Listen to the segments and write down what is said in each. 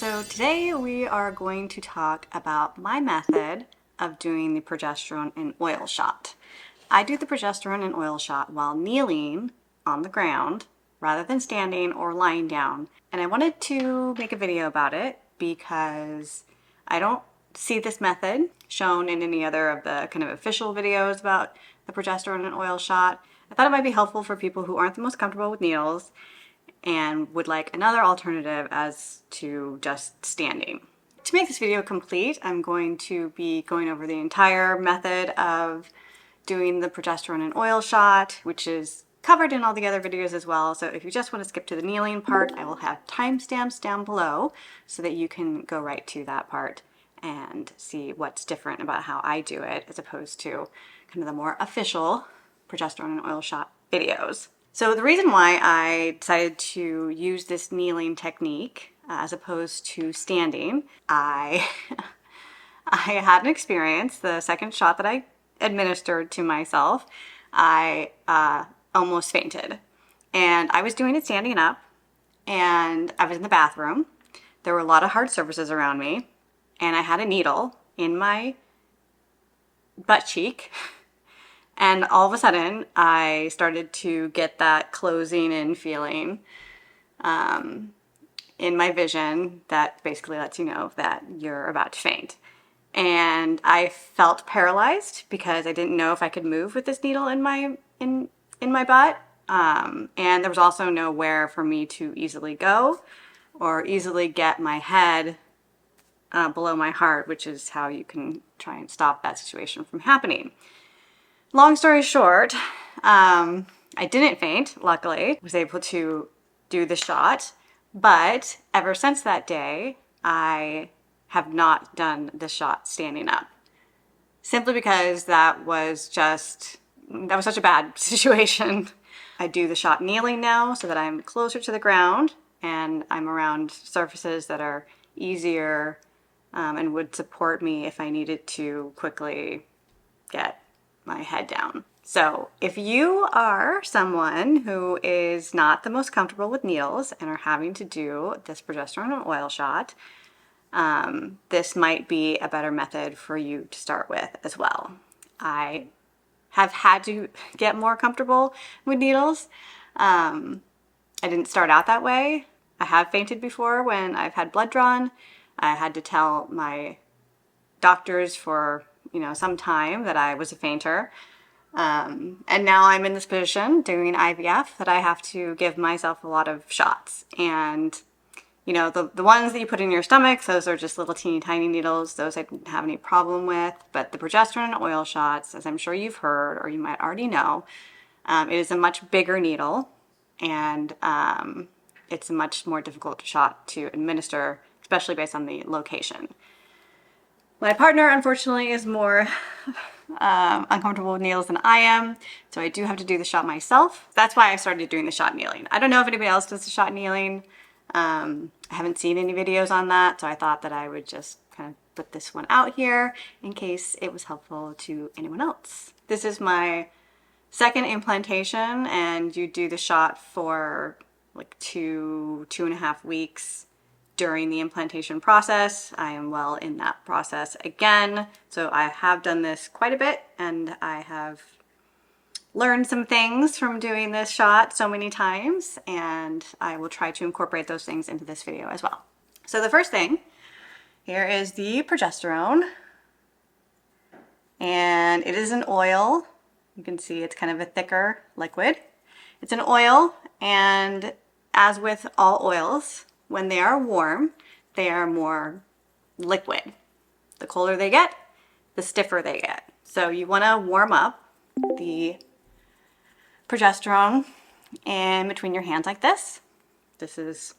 So today we are going to talk about my method of doing the progesterone and oil shot. I do the progesterone and oil shot while kneeling on the ground rather than standing or lying down. And I wanted to make a video about it because I don't see this method shown in any other of the kind of official videos about the progesterone and oil shot. I thought it might be helpful for people who aren't the most comfortable with needles and would like another alternative as to just standing. To make this video complete, I'm going to be going over the entire method of doing the progesterone and oil shot, which is covered in all the other videos as well. So if you just want to skip to the kneeling part, I will have timestamps down below so that you can go right to that part and see what's different about how I do it as opposed to kind of the more official progesterone and oil shot videos. So the reason why I decided to use this kneeling technique as opposed to standing, I had an experience, the second shot that I administered to myself, I almost fainted. And I was doing it standing up, and I was in the bathroom. There were a lot of hard surfaces around me, and I had a needle in my butt cheek. And all of a sudden, I started to get that closing in feeling in my vision that basically lets you know that you're about to faint. And I felt paralyzed because I didn't know if I could move with this needle in my butt. And there was also nowhere for me to easily go or easily get my head below my heart, which is how you can try and stop that situation from happening. Long story short, I didn't faint, luckily. I was able to do the shot, but ever since that day, I have not done the shot standing up. Simply because that was such a bad situation. I do the shot kneeling now so that I'm closer to the ground and I'm around surfaces that are easier and would support me if I needed to quickly get my head down. So if you are someone who is not the most comfortable with needles and are having to do this progesterone and oil shot, this might be a better method for you to start with as well. I have had to get more comfortable with needles. I didn't start out that way. I have fainted before when I've had blood drawn. I had to tell my doctors for some time that I was a fainter. And now I'm in this position doing IVF that I have to give myself a lot of shots. And, the ones that you put in your stomach, those are just little teeny tiny needles. Those I didn't have any problem with. But the progesterone and oil shots, as I'm sure you've heard or you might already know, it is a much bigger needle and it's a much more difficult shot to administer, especially based on the location. My partner, unfortunately, is more uncomfortable with needles than I am, so I do have to do the shot myself. That's why I started doing the shot kneeling. I don't know if anybody else does the shot kneeling. I haven't seen any videos on that, so I thought that I would just kind of put this one out here in case it was helpful to anyone else. This is my second implantation, and you do the shot for like 2.5 weeks during the implantation process. I am well in that process again. So I have done this quite a bit and I have learned some things from doing this shot so many times, and I will try to incorporate those things into this video as well. So the first thing here is the progesterone, and it is an oil. You can see it's kind of a thicker liquid. It's an oil, and as with all oils, when they are warm, they are more liquid. The colder they get, the stiffer they get. So you want to warm up the progesterone in between your hands like this. This is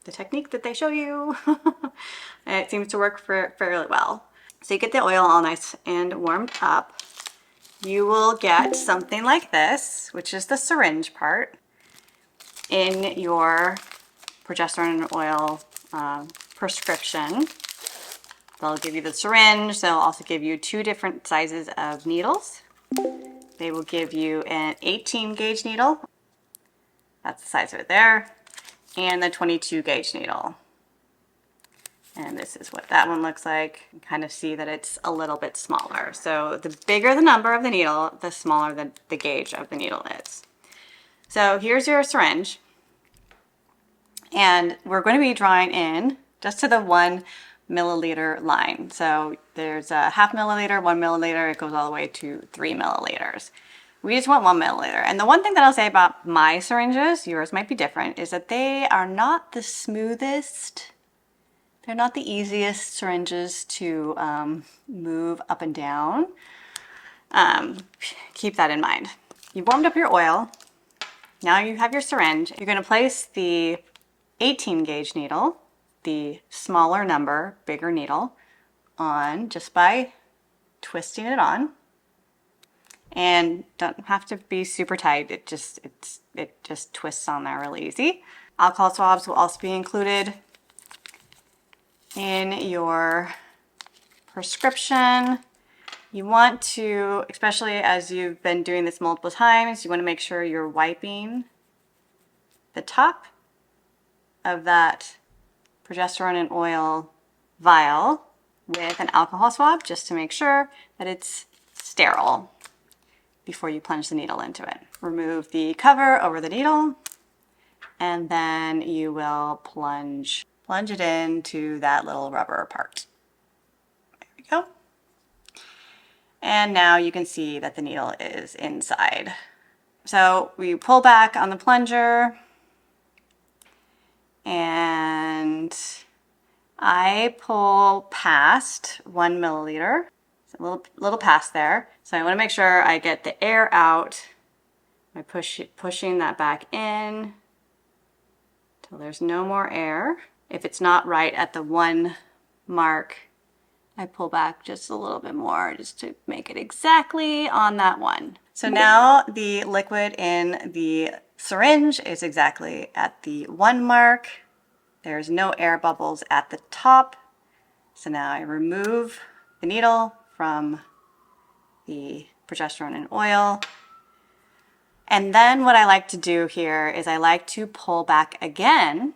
the technique that they show you. And it seems to work fairly well. So you get the oil all nice and warmed up. You will get something like this, which is the syringe part, in your progesterone and oil prescription. They'll give you the syringe. They'll also give you 2 different sizes of needles. They will give you an 18 gauge needle. That's the size of it there. And the 22 gauge needle. And this is what that one looks like. You can kind of see that it's a little bit smaller. So the bigger the number of the needle, the smaller the gauge of the needle is. So here's your syringe. And we're going to be drawing in just to the 1 milliliter line. So there's a half milliliter, 1 milliliter, it goes all the way to 3 milliliters. We just want 1 milliliter. And the one thing that I'll say about my syringes, yours might be different, is that they are not the smoothest. They're not the easiest syringes to move up and down. Keep that in mind. You've warmed up your oil. Now you have your syringe. You're going to place the 18 gauge needle, the smaller number, bigger needle, on just by twisting it on. And don't have to be super tight. It just twists on there really easy. Alcohol swabs will also be included in your prescription. You want to, especially as you've been doing this multiple times, you want to make sure you're wiping the top of that progesterone and oil vial with an alcohol swab just to make sure that it's sterile before you plunge the needle into it. Remove the cover over the needle, and then you will plunge it into that little rubber part. There we go. And now you can see that the needle is inside. So we pull back on the plunger, and I pull past 1 milliliter. It's a little past there. So I want to make sure I get the air out by pushing that back in till there's no more air. If it's not right at the 1 mark, I pull back just a little bit more just to make it exactly on that 1. So now the liquid in the syringe is exactly at the 1 mark. There's no air bubbles at the top. So now I remove the needle from the progesterone and oil. And then what I like to do here is I like to pull back again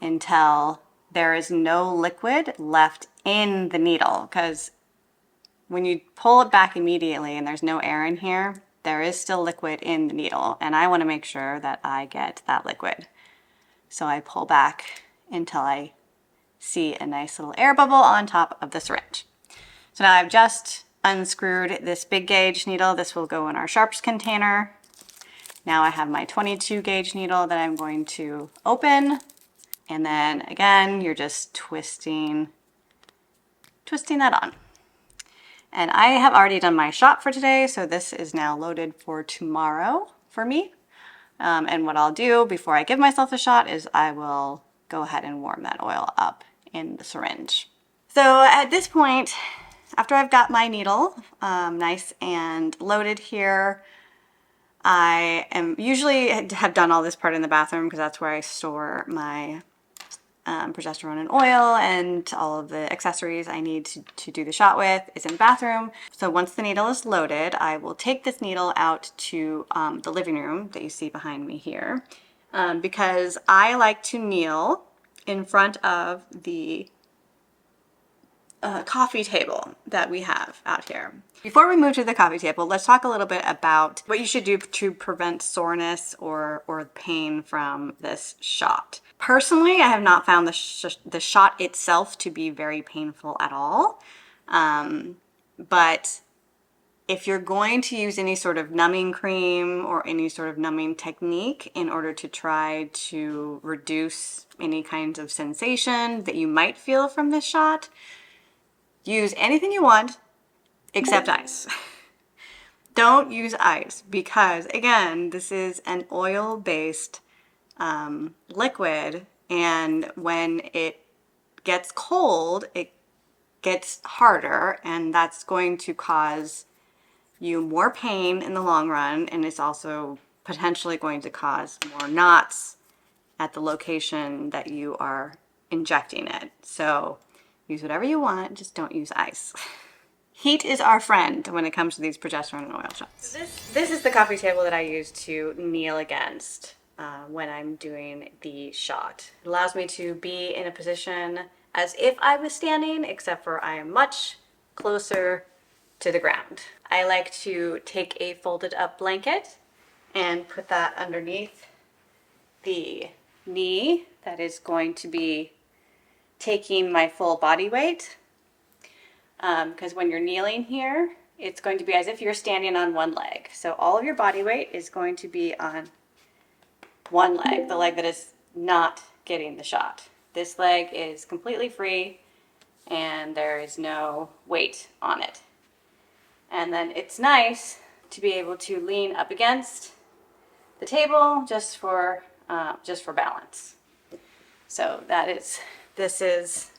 until there is no liquid left in the needle, because when you pull it back immediately and there's no air in here, there is still liquid in the needle, and I want to make sure that I get that liquid. So I pull back until I see a nice little air bubble on top of the syringe. So now I've just unscrewed this big gauge needle. This will go in our sharps container. Now I have my 22 gauge needle that I'm going to open. And then again, you're just twisting that on. And I have already done my shot for today, so this is now loaded for tomorrow for me. And what I'll do before I give myself a shot is I will go ahead and warm that oil up in the syringe. So at this point, after I've got my needle nice and loaded here, I am usually have done all this part in the bathroom because that's where I store my progesterone and oil, and all of the accessories I need to do the shot with is in the bathroom. So once the needle is loaded, I will take this needle out to the living room that you see behind me here, because I like to kneel in front of the coffee table that we have out here. Before we move to the coffee table, let's talk a little bit about what you should do to prevent soreness or pain from this shot. Personally, I have not found the shot itself to be very painful at all. But if you're going to use any sort of numbing cream or any sort of numbing technique in order to try to reduce any kinds of sensation that you might feel from this shot, use anything you want except ice. Don't use ice because, again, this is an oil-based liquid, and when it gets cold, it gets harder, and that's going to cause you more pain in the long run, and it's also potentially going to cause more knots at the location that you are injecting it. So use whatever you want, just don't use ice. Heat is our friend when it comes to these progesterone and oil shots. This is the coffee table that I use to kneel against when I'm doing the shot. It allows me to be in a position as if I was standing, except for I am much closer to the ground. I like to take a folded up blanket and put that underneath the knee that is going to be taking my full body weight. Because when you're kneeling here, it's going to be as if you're standing on one leg. So all of your body weight is going to be on one leg, the leg that is not getting the shot. This leg is completely free and there is no weight on it. And then it's nice to be able to lean up against the table just for balance. So this is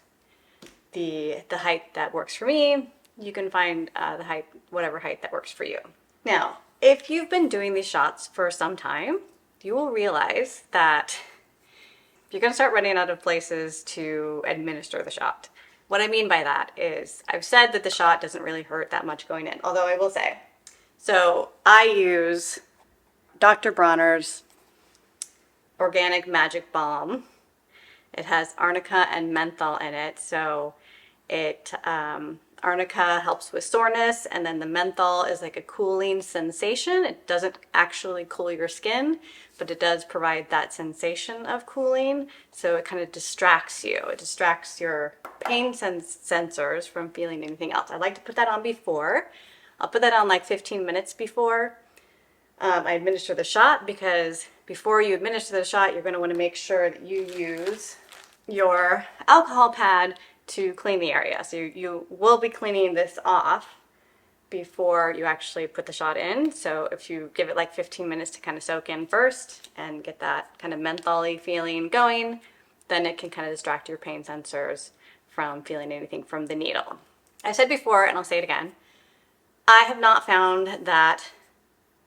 the height that works for me. You can find the height, whatever height that works for you. Now, if you've been doing these shots for some time, you will realize that you're going to start running out of places to administer the shot. What I mean by that is I've said that the shot doesn't really hurt that much going in, although I will say, so I use Dr. Bronner's Organic Magic Balm. It has arnica and menthol in it, so arnica helps with soreness, and then the menthol is like a cooling sensation. It doesn't actually cool your skin, but it does provide that sensation of cooling, so it kind of distracts you. It distracts your pain sensors from feeling anything else. I like to put that on before. I'll put that on like 15 minutes before I administer the shot, because before you administer the shot, you're going to want to make sure that you use your alcohol pad to clean the area. So you will be cleaning this off before you actually put the shot in. So if you give it like 15 minutes to kind of soak in first and get that kind of menthol-y feeling going, then it can kind of distract your pain sensors from feeling anything from the needle. I said before, and I'll say it again, I have not found that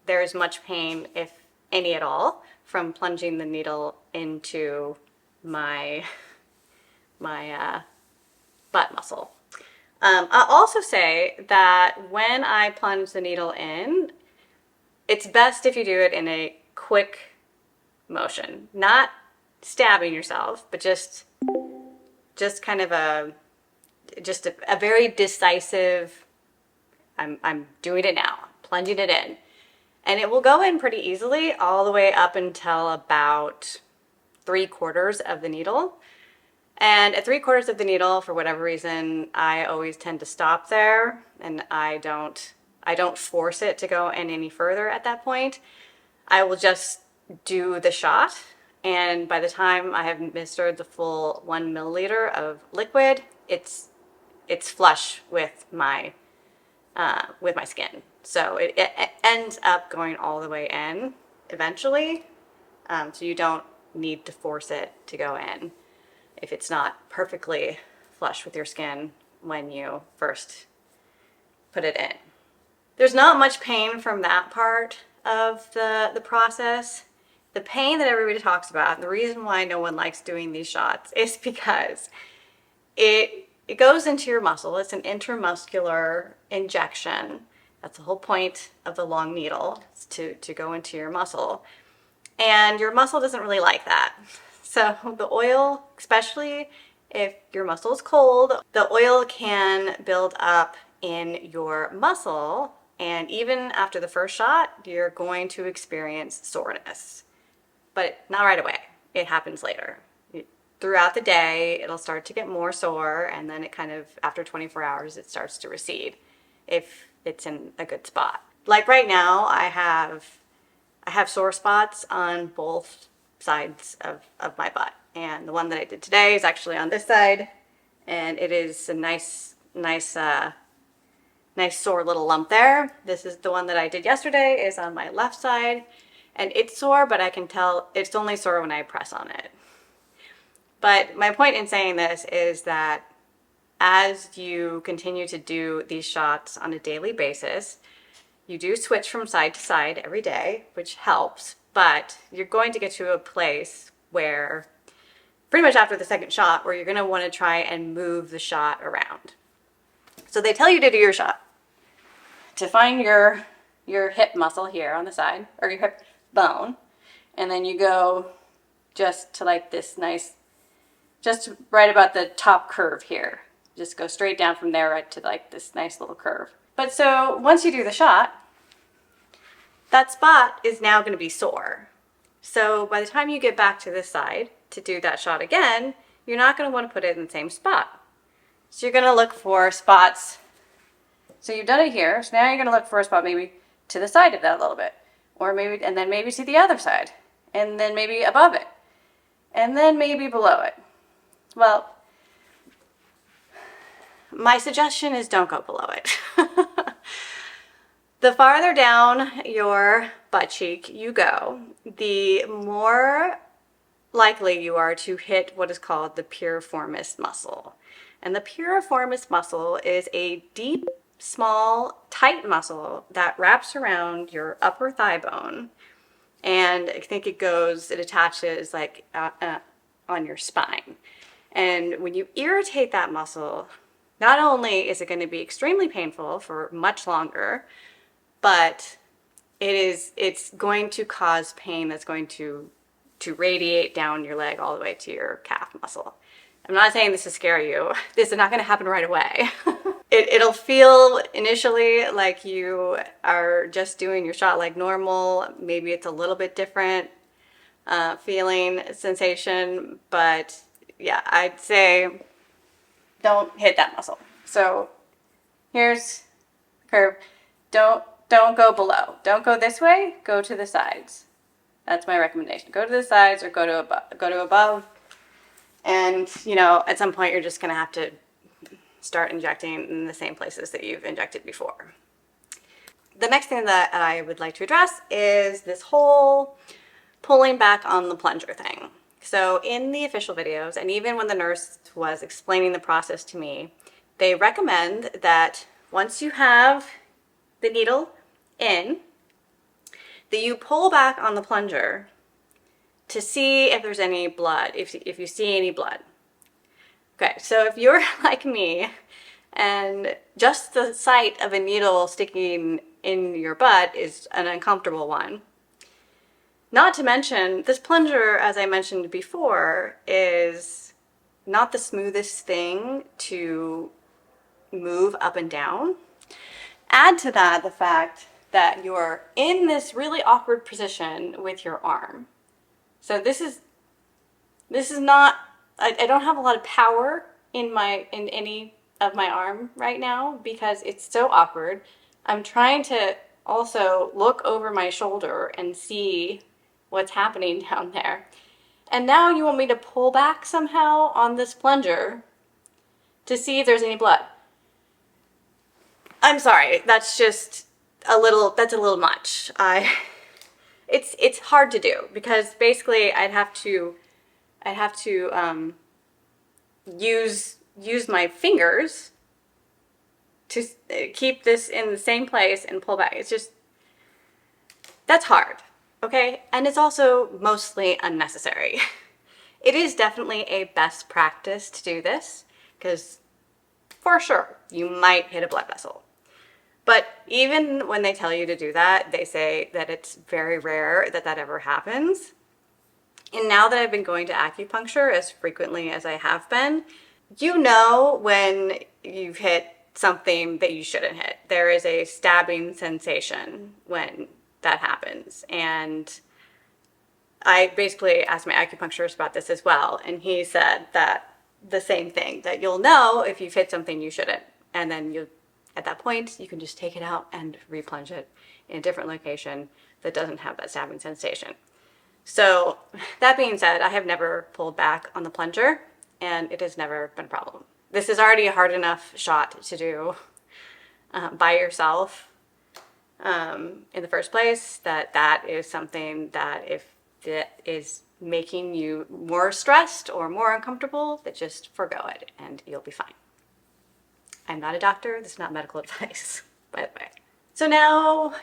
there is much pain, if any at all, from plunging the needle into my butt muscle. I'll also say that when I plunge the needle in, it's best if you do it in a quick motion, not stabbing yourself, but just kind of a very decisive, I'm doing it now, plunging it in. And it will go in pretty easily all the way up until about 3/4 of the needle. And at 3/4 of the needle, for whatever reason, I always tend to stop there, and I don't force it to go in any further at that point. I will just do the shot, and by the time I have administered the full 1 milliliter of liquid, it's flush with my skin. So it ends up going all the way in eventually. So you don't need to force it to go in if it's not perfectly flush with your skin when you first put it in. There's not much pain from that part of the process. The pain that everybody talks about, and the reason why no one likes doing these shots, is because it goes into your muscle. It's an intramuscular injection. That's the whole point of the long needle, is to go into your muscle. And your muscle doesn't really like that. So the oil, especially if your muscle is cold, the oil can build up in your muscle, and even after the first shot, you're going to experience soreness. But not right away. It happens later. Throughout the day, it'll start to get more sore, and then it kind of, after 24 hours, it starts to recede if it's in a good spot. Like right now, I have sore spots on both sides of my butt. And the one that I did today is actually on this side, and it is a nice sore little lump there. This is the one that I did yesterday, is on my left side, and it's sore, but I can tell it's only sore when I press on it. But my point in saying this is that as you continue to do these shots on a daily basis, you do switch from side to side every day, which helps, but you're going to get to a place where, pretty much after the second shot, where you're going to want to try and move the shot around. So they tell you to do your shot, to find your hip muscle here on the side, or your hip bone, and then you go just to like this nice, just right about the top curve here. Just go straight down from there right to like this nice little curve. But so once you do the shot, that spot is now going to be sore. So by the time you get back to this side to do that shot again, you're not going to want to put it in the same spot. So you're going to look for spots. So you've done it here. So now you're going to look for a spot maybe to the side of that a little bit. Or maybe, and then maybe to the other side. And then maybe above it. And then maybe below it. Well, my suggestion is don't go below it. The farther down your butt cheek you go, the more likely you are to hit what is called the piriformis muscle. And the piriformis muscle is a deep, small, tight muscle that wraps around your upper thigh bone. And I think it attaches like on your spine. And when you irritate that muscle, not only is it going to be extremely painful for much longer, but it's going to cause pain that's going to radiate down your leg all the way to your calf muscle. I'm not saying this to scare you. This is not going to happen right away. It'll feel initially like you are just doing your shot like normal. Maybe it's a little bit different feeling, sensation, but yeah, I'd say don't hit that muscle. So here's the curve. Don't go below. Don't go this way. Go to the sides. That's my recommendation. Go to the sides or go to above. Go to above. And, you know, at some point you're just going to have to start injecting in the same places that you've injected before. The next thing that I would like to address is this whole pulling back on the plunger thing. So in the official videos, and even when the nurse was explaining the process to me, they recommend that once you have the needle in, that you pull back on the plunger to see if there's any blood, if you see any blood. Okay, so if you're like me and just the sight of a needle sticking in your butt is an uncomfortable one, not to mention this plunger, as I mentioned before, is not the smoothest thing to move up and down. Add to that the fact that you're in this really awkward position with your arm. So this is not, I don't have a lot of power in any of my arm right now because it's so awkward. I'm trying to also look over my shoulder and see what's happening down there. And now you want me to pull back somehow on this plunger to see if there's any blood. I'm sorry, that's just that's a little much. It's hard to do because basically I'd have to use my fingers to keep this in the same place and pull back. It's just, that's hard, okay? And it's also mostly unnecessary. It is definitely a best practice to do this because for sure you might hit a blood vessel. But even when they tell you to do that, they say that it's very rare that that ever happens. And now that I've been going to acupuncture as frequently as I have been, you know when you've hit something that you shouldn't hit. There is a stabbing sensation when that happens. And I basically asked my acupuncturist about this as well. And he said that the same thing, that you'll know if you've hit something you shouldn't. And then at that point, you can just take it out and replunge it in a different location that doesn't have that stabbing sensation. So that being said, I have never pulled back on the plunger and it has never been a problem. This is already a hard enough shot to do by yourself in the first place, that is something that if that is making you more stressed or more uncomfortable, that just forgo it and you'll be fine. I'm not a doctor. This is not medical advice, by the way. So now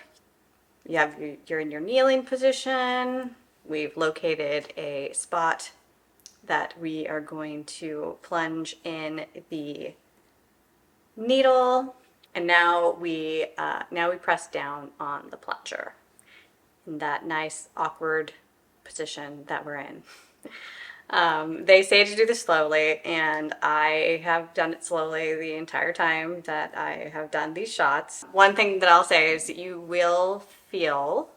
you're in your kneeling position. We've located a spot that we are going to plunge in the needle, and now we press down on the plunger in that nice awkward position that we're in. They say to do this slowly, and I have done it slowly the entire time that I have done these shots. One thing that I'll say is that you will feel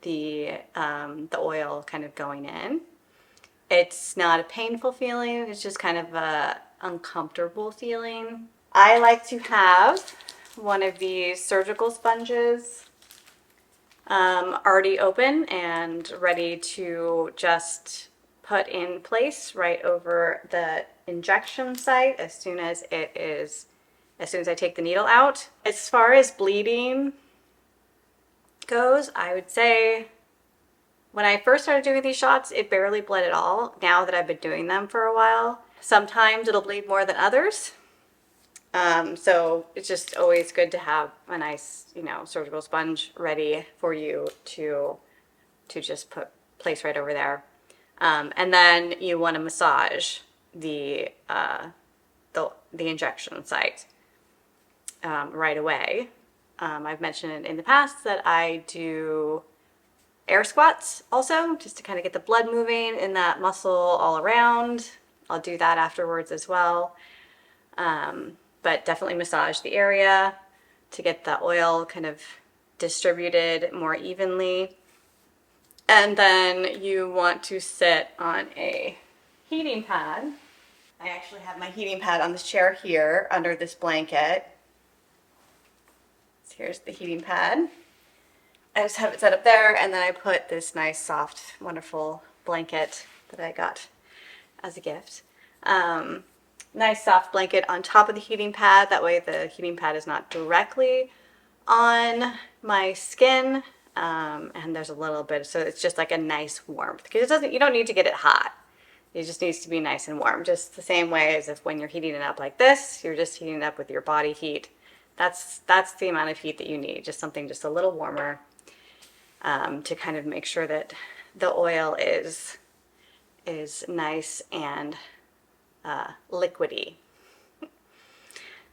the oil kind of going in. It's not a painful feeling, it's just kind of a uncomfortable feeling. I like to have one of these surgical sponges already open and ready to just put in place right over the injection site as soon as I take the needle out. As far as bleeding goes, I would say when I first started doing these shots, it barely bled at all. Now that I've been doing them for a while, sometimes it'll bleed more than others. So it's just always good to have a nice, surgical sponge ready for you to just place right over there. And then you want to massage the injection site right away. I've mentioned in the past that I do air squats also, just to kind of get the blood moving in that muscle all around. I'll do that afterwards as well. But definitely massage the area to get the oil kind of distributed more evenly. And then you want to sit on a heating pad. I actually have my heating pad on this chair here under this blanket. So here's the heating pad. I just have it set up there, and then I put this nice, soft, wonderful blanket that I got as a gift. Nice soft blanket on top of the heating pad. That way the heating pad is not directly on my skin. And there's a little bit, so it's just like a nice warmth, because you don't need to get it hot. It just needs to be nice and warm, just the same way as if when you're heating it up like this, you're just heating it up with your body heat. That's the amount of heat that you need, just something just a little warmer, to kind of make sure that the oil is nice and liquidy.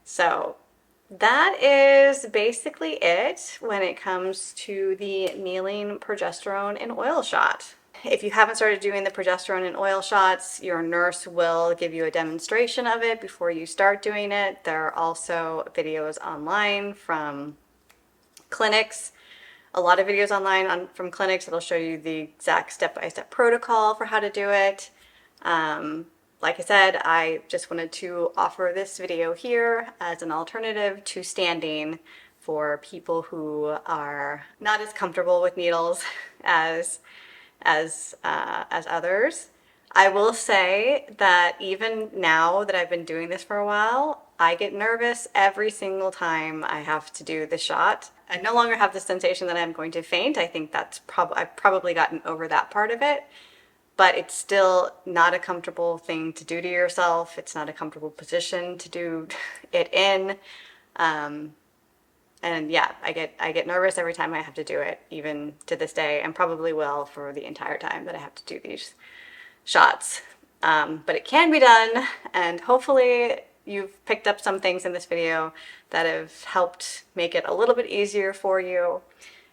So that is basically it when it comes to the kneeling progesterone and oil shot. If you haven't started doing the progesterone and oil shots, your nurse will give you a demonstration of it before you start doing it. There are also videos online from clinics, a lot of videos online from clinics that'll show you the exact step-by-step protocol for how to do it. Like I said, I just wanted to offer this video here as an alternative to standing for people who are not as comfortable with needles as others. I will say that even now that I've been doing this for a while, I get nervous every single time I have to do the shot. I no longer have the sensation that I'm going to faint. I think I've probably gotten over that part of it. But it's still not a comfortable thing to do to yourself. It's not a comfortable position to do it in. And yeah, I get nervous every time I have to do it, even to this day, and probably will for the entire time that I have to do these shots. But it can be done, and hopefully you've picked up some things in this video that have helped make it a little bit easier for you.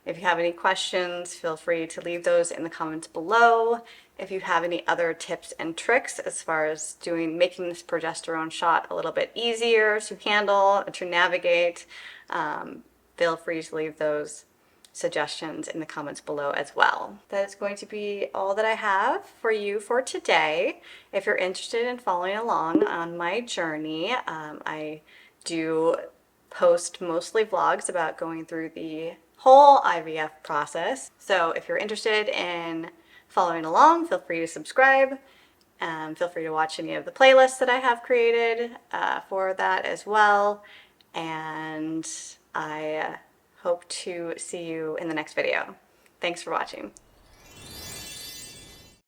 If you have any questions, feel free to leave those in the comments below. If you have any other tips and tricks as far as making this progesterone shot a little bit easier to handle, to navigate, feel free to leave those suggestions in the comments below as well. That is going to be all that I have for you for today. If you're interested in following along on my journey, I do post mostly vlogs about going through the whole IVF process. So if you're interested in following along, feel free to subscribe. Feel free to watch any of the playlists that I have created for that as well. And I hope to see you in the next video. Thanks for watching.